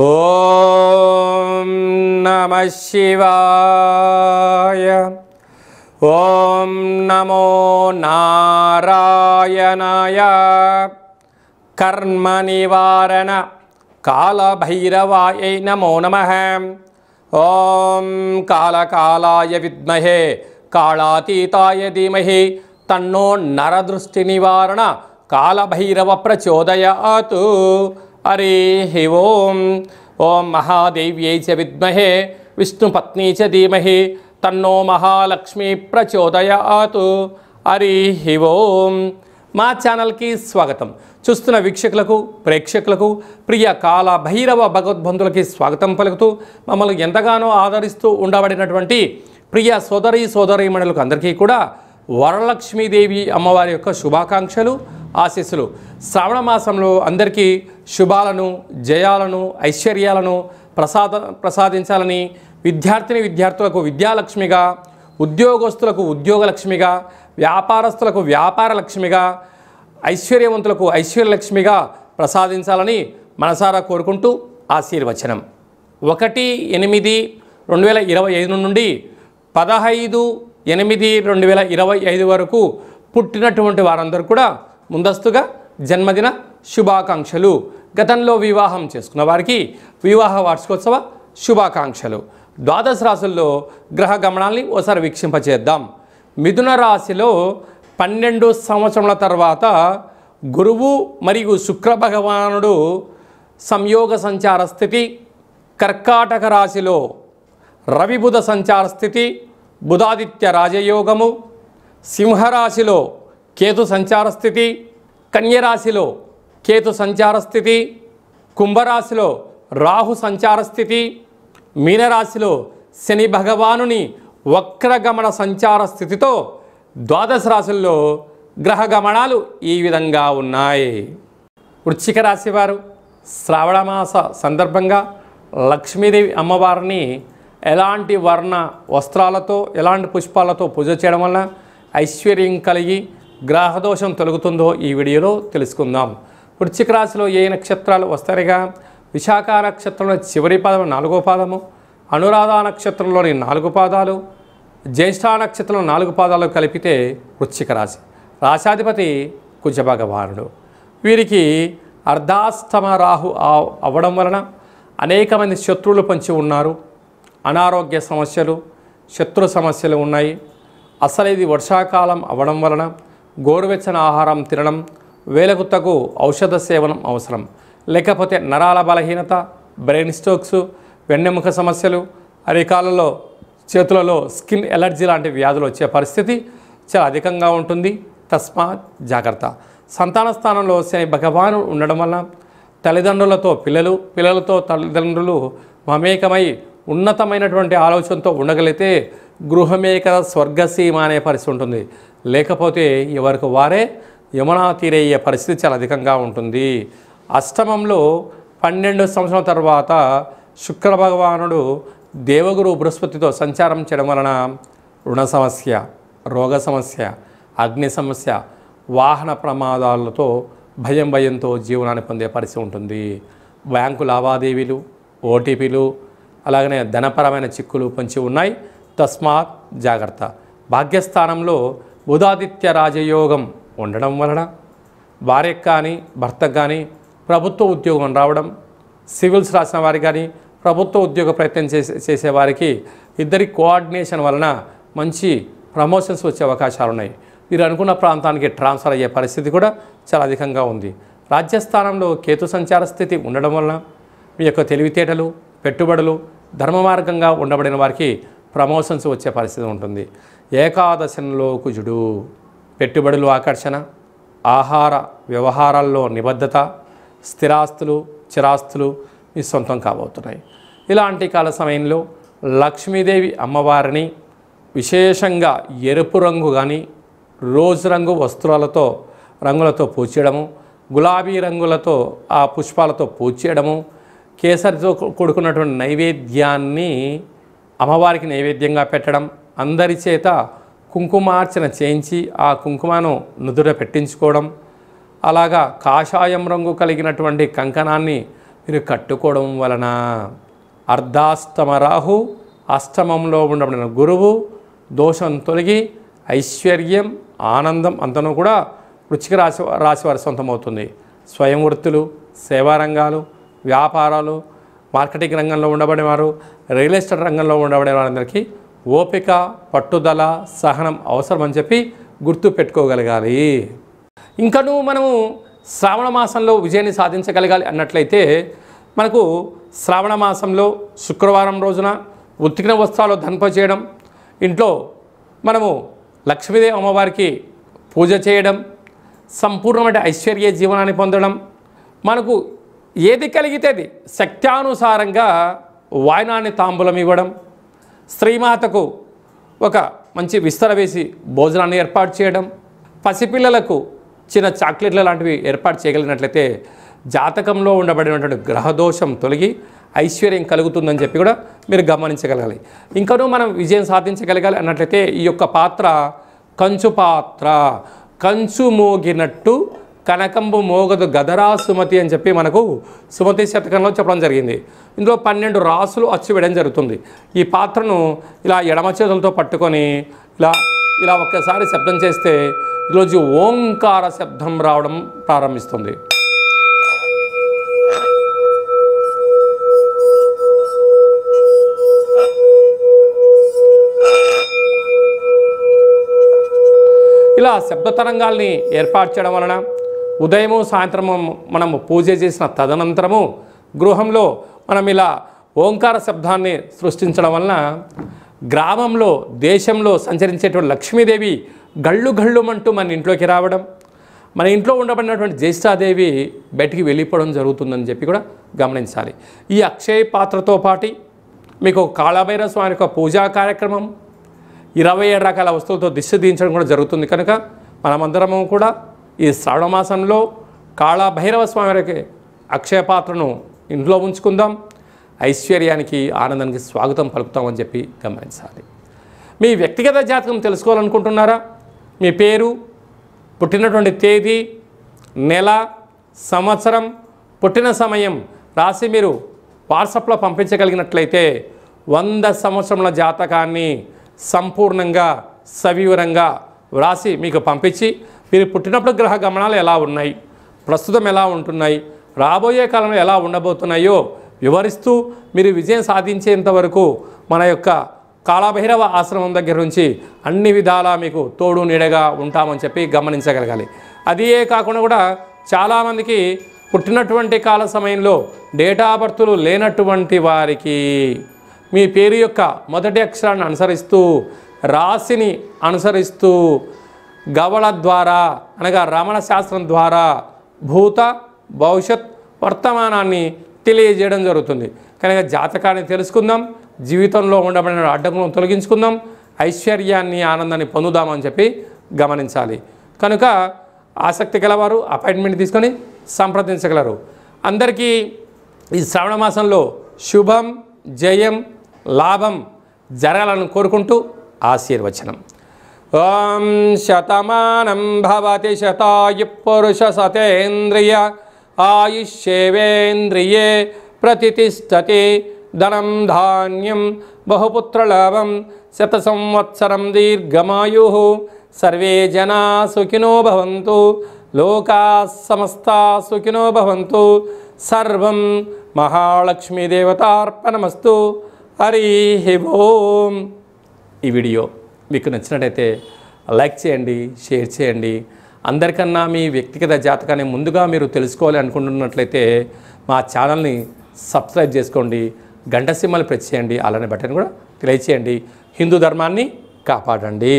ఓం నమః శివాయ. ఓం నమో నారాయణాయ. కర్మ నివారణ కాళభైరవాయ నమో నమః. ఓం కాళకాలాయ విద్మహే కాళాతీతాయ ధీమహి తన్నో నరదృష్టి నివారణ కాళభైరవ ప్రచోదయాత్. హరి ఓం. ఓం మహాదేవ్యై చ విద్మహే విష్ణుపత్నీ చ ధీమహి తన్నో మహాలక్ష్మి ప్రచోదయాత్. హరి ఓం. మా ఛానల్కి స్వాగతం. చూస్తున్న వీక్షకులకు, ప్రేక్షకులకు, ప్రియ కాళభైరవ భగవద్బంధులకి స్వాగతం పలుకుతూ మమ్మల్ని ఎంతగానో ఆదరిస్తూ ఉండబడినటువంటి ప్రియ సోదరీమణులకు అందరికీ కూడా వరలక్ష్మీదేవి అమ్మవారి యొక్క శుభాకాంక్షలు, ఆశీస్సులు. శ్రావణ మాసంలో అందరికీ శుభాలను, జయాలను, ఐశ్వర్యాలను ప్రసాదించాలని, విద్యార్థులకు విద్యాలక్ష్మిగా, ఉద్యోగస్తులకు ఉద్యోగలక్ష్మిగా, వ్యాపారస్తులకు వ్యాపారలక్ష్మిగా, ఐశ్వర్యవంతులకు ఐశ్వర్యలక్ష్మిగా ప్రసాదించాలని మనసారా కోరుకుంటూ ఆశీర్వచనం. 1/8/2025 నుండి 15/8/2025 వరకు పుట్టినటువంటి వారందరూ కూడా ముందస్తుగా జన్మదిన శుభాకాంక్షలు. గతంలో వివాహం చేసుకున్న వారికి వివాహ వార్షికోత్సవ శుభాకాంక్షలు. ద్వాదశ రాశుల్లో గ్రహ గమనాల్ని ఓసారి వీక్షింపచేద్దాం. మిథున రాశిలో 12 సంవత్సరముల తర్వాత గురువు మరియు శుక్ర భగవానుడు సంయోగ సంచార స్థితి. కర్కాటక రాశిలో రవి బుధ సంచార స్థితి, బుధాదిత్య రాజయోగము. సింహరాశిలో కేతు సంచార స్థితి, కన్యరాశిలో కేతు సంచార స్థితి, కుంభరాశిలో రాహు సంచార స్థితి, మీనరాశిలో శని భగవానుని వక్రగమన సంచార స్థితితో ద్వాదశ రాశుల్లో గ్రహ గమనాలు ఈ విధంగా ఉన్నాయి. వృశ్చిక రాశి వారు శ్రావణ మాస సందర్భంగా లక్ష్మీదేవి అమ్మవారిని ఎలాంటి వర్ణ వస్త్రాలతో, ఎలాంటి పుష్పాలతో పూజ చేయడం వల్ల ఐశ్వర్యం కలిగి గ్రహదోషం తొలగుతుందో ఈ వీడియోలో తెలుసుకుందాం. వృశ్చిక రాశిలో ఏ నక్షత్రాలు వస్తాయిగా? విశాఖ నక్షత్రంలో చివరి పాదము 4వ పాదము, అనురాధ నక్షత్రంలోని 4 పాదాలు, జ్యేష్ఠ నక్షత్రంలో 4 పాదాలు కలిపితే వృశ్చిక రాశి. రాశాధిపతి కుజ భగవానుడు. వీరికి అర్ధాష్టమ రాహు అవ్వడం వలన అనేక మంది శత్రువులు పొంచి ఉన్నారు. అనారోగ్య సమస్యలు, శత్రు సమస్యలు ఉన్నాయి. అసలు ఇది వర్షాకాలం అవ్వడం వలన గోరువెచ్చని ఆహారం తినడం, వేలకు తగు ఔషధ సేవనం అవసరం. లేకపోతే నరాల బలహీనత, బ్రెయిన్ స్ట్రోక్స్, వెన్నెముక సమస్యలు, అరికాలలో, చేతులలో స్కిన్ ఎలర్జీ లాంటి వ్యాధులు వచ్చే పరిస్థితి చాలా అధికంగా ఉంటుంది. తస్మాత్ జాగ్రత్త. సంతాన స్థానంలో శని భగవాను ఉండడం వల్ల తల్లిదండ్రులతో పిల్లలు, పిల్లలతో తల్లిదండ్రులు మమేకమై ఉన్నతమైనటువంటి ఆలోచనతో ఉండగలిగితే గృహమేక స్వర్గసీమ అనే పరిస్థితి ఉంటుంది. లేకపోతే ఎవరికి వారే యమునా తీరయ్యే పరిస్థితి చాలా అధికంగా ఉంటుంది. అష్టమంలో 12 సంవత్సరాల తర్వాత శుక్ర భగవానుడు దేవగురు బృహస్పతితో సంచారం చేయడం వలన రుణ సమస్య, రోగ సమస్య, అగ్ని సమస్య, వాహన ప్రమాదాలతో భయంతో జీవనాన్ని పొందే పరిస్థితి ఉంటుంది. బ్యాంకు లావాదేవీలు, ఓటీపీలు, అలాగనే ధనపరమైన చిక్కులు పొంచి ఉన్నాయి. తస్మాత్ జాగ్రత్త. భాగ్యస్థానంలో బుధాదిత్య రాజయోగం ఉండడం వలన భార్యకు కానీ భర్తకు కానీ ప్రభుత్వ ఉద్యోగం రావడం, సివిల్స్ రాసిన వారికి కానీ ప్రభుత్వ ఉద్యోగ ప్రయత్నం చేసేవారికి ఇద్దరి కోఆర్డినేషన్ వలన మంచి ప్రమోషన్స్ వచ్చే అవకాశాలు ఉన్నాయి. మీరు అనుకున్న ప్రాంతానికి ట్రాన్స్ఫర్ అయ్యే పరిస్థితి కూడా చాలా అధికంగా ఉంది. రాజ్యస్థానంలో కేతు సంచార స్థితి ఉండడం వలన మీ యొక్క తెలివితేటలు, పెట్టుబడులు ధర్మ మార్గంగా ఉండబడిన వారికి ప్రమోషన్స్ వచ్చే పరిస్థితి ఉంటుంది. ఏకాదశంలో కుజుడు పెట్టుబడులు ఆకర్షణ, ఆహార వ్యవహారాల్లో నిబద్ధత, స్థిరాస్తులు, చిరాస్తులు మీ సొంతం కాబోతున్నాయి. ఇలాంటి కాల సమయంలో లక్ష్మీదేవి అమ్మవారిని విశేషంగా ఎరుపు రంగు కానీ రోజ్ రంగు వస్త్రాలతో రంగులతో పూచేయడము, గులాబీ రంగులతో ఆ పుష్పాలతో పూచేయడము, కేసరితో కూడుకున్నటువంటి నైవేద్యాన్ని అమ్మవారికి నైవేద్యంగా పెట్టడం, అందరి చేత కుంకుమార్చన చేయించి ఆ కుంకుమను నుదుట పెట్టించుకోవడం, అలాగా కాషాయం రంగు కలిగినటువంటి కంకణాన్ని మీరు కట్టుకోవడం వలన అర్ధాష్టమ రాహు అష్టమంలో ఉండబడిన గురువు దోషం తొలగి ఐశ్వర్యం ఆనందం అంతనూ కూడా వృశ్చిక రాశి వారి సొంతమవుతుంది. స్వయం వృత్తులు, సేవా రంగాలు, వ్యాపారాలు, మార్కెటింగ్ రంగంలో ఉండబడేవారు, రియల్ ఎస్టేట్ రంగంలో ఉండబడే వారందరికీ ఓపిక, పట్టుదల, సహనం అవసరం అని చెప్పి గుర్తు పెట్టుకోగలగాలి. ఇంకనూ మనము శ్రావణ మాసంలో విజయాన్ని సాధించగలగాలి అన్నట్లయితే మనకు శ్రావణ మాసంలో శుక్రవారం రోజున ఉతికిన వస్త్రాలు ధన్ప చేయడం, ఇంట్లో మనము లక్ష్మీదేవి అమ్మవారికి పూజ చేయడం, సంపూర్ణమైన ఐశ్వర్య జీవనాన్ని పొందడం, మనకు ఏది కలిగితే అది శక్త్యానుసారంగా వాయనాన్ని తాంబూలం ఇవ్వడం, స్త్రీమాతకు ఒక మంచి విస్తర వేసి భోజనాన్ని ఏర్పాటు చేయడం, పసిపిల్లలకు చిన్న చాక్లెట్ల లాంటివి ఏర్పాటు చేయగలిగినట్లయితే జాతకంలో ఉండబడినటువంటి గ్రహదోషం తొలగి ఐశ్వర్యం కలుగుతుందని చెప్పి కూడా మీరు గమనించగలగాలి. ఇంకనూ మనం విజయం సాధించగలగాలి అన్నట్లయితే ఈ యొక్క పాత్ర కంచు పాత్ర, కంచు మోగినట్టు కనకంబు మోగదు గదరా సుమతి అని చెప్పి మనకు సుమతి శతకంలో చెప్పడం జరిగింది. ఇందులో 12 రాసులు అచ్చు వేయడం జరుగుతుంది. ఈ పాత్రను ఇలా ఎడమ చేతులతో పట్టుకొని ఇలా ఒక్కసారి శబ్దం చేస్తే ఈరోజు ఓంకార శబ్దం రావడం ప్రారంభిస్తుంది. ఇలా శబ్ద తరంగాల్ని ఏర్పాటు చేయడం వలన ఉదయము సాయంత్రము మనము పూజ చేసిన తదనంతరము గృహంలో మనం ఇలా ఓంకార శబ్దాన్ని సృష్టించడం వలన గ్రామంలో, దేశంలో సంచరించేటువంటి లక్ష్మీదేవి గళ్ళు గళ్ళుమంటూ మన ఇంట్లోకి రావడం, మన ఇంట్లో ఉండబడినటువంటి జ్యేష్ఠాదేవి బయటికి వెళ్ళిపోవడం జరుగుతుందని చెప్పి కూడా గమనించాలి. ఈ అక్షయ పాత్రతో పాటు మీకు కాళభైరవ స్వామి యొక్క పూజా కార్యక్రమం 27 రకాల వస్తువులతో దిష్టి తీయించడం కూడా జరుగుతుంది. కనుక మనమందరము కూడా ఈ శ్రావణ మాసంలో కాళభైరవ స్వామి వారికి అక్షయ పాత్రను ఇంట్లో ఉంచుకుందాం. ఐశ్వర్యానికి, ఆనందానికి స్వాగతం పలుకుతామని చెప్పి గమనించాలి. మీ వ్యక్తిగత జాతకం తెలుసుకోవాలనుకుంటున్నారా? మీ పేరు, పుట్టినటువంటి తేదీ, నెల, సంవత్సరం, పుట్టిన సమయం రాసి మీరు వాట్సాప్లో పంపించగలిగినట్లయితే 100 సంవత్సరముల జాతకాన్ని సంపూర్ణంగా సవివరంగా వ్రాసి మీకు పంపించి మీరు పుట్టినప్పుడు గ్రహ గమనాలు ఎలా ఉన్నాయి, ప్రస్తుతం ఎలా ఉంటున్నాయి, రాబోయే కాలంలో ఎలా ఉండబోతున్నాయో వివరిస్తూ మీరు విజయం సాధించేంత వరకు మన యొక్క కాళభైరవ ఆశ్రమం దగ్గర నుంచి అన్ని విధాలా మీకు తోడు నీడగా ఉంటామని చెప్పి గమనించగలగాలి. అదే కాకుండా కూడా చాలామందికి పుట్టినటువంటి కాల సమయంలో డేటా బర్తులు లేనటువంటి వారికి మీ పేరు యొక్క మొదటి అక్షరాన్ని అనుసరిస్తూ, రాశిని అనుసరిస్తూ, గవళ ద్వారా అనగా రమణ శాస్త్రం ద్వారా భూత, భవిష్యత్, వర్తమానాన్ని తెలియజేయడం జరుగుతుంది. కనుక జాతకాన్ని తెలుసుకుందాం, జీవితంలో ఉండబడిన అడ్డంకులను తొలగించుకుందాం, ఐశ్వర్యాన్ని, ఆనందాన్ని పొందుదామని చెప్పి గమనించాలి. కనుక ఆసక్తి గలవారు అపాయింట్మెంట్ తీసుకొని సంప్రదించగలరు. అందరికీ ఈ శ్రావణ మాసంలో శుభం, జయం, లాభం జరగాలని కోరుకుంటూ ఆశీర్వచనం. ఓం శతమానం భవతి శతాయు పురుష సతేంద్రియ ఆయుష్యేవేంద్రియే ప్రతిష్టతి ధనం ధాన్యం బహుపుత్రలాభం శత సంవత్సరం దీర్ఘమాయు సర్వే జనా సుఖినో భవంతు లోకా సమస్తా సుఖినో భవంతు సర్వం మహాలక్ష్మీదేవతార్పణమస్తు. హరి ఓం. ఈ వీడియో మీకు నచ్చినట్టయితే లైక్ చేయండి, షేర్ చేయండి. అందరికన్నా మీ వ్యక్తిగత జాతకాన్ని ముందుగా మీరు తెలుసుకోవాలి అనుకుంటున్నట్లయితే మా ఛానల్ని సబ్స్క్రైబ్ చేసుకోండి, గంట సింబల్ ప్రెస్ చేయండి, అలానే బటన్ కూడా తెలియచేయండి. హిందూ ధర్మాన్ని కాపాడండి.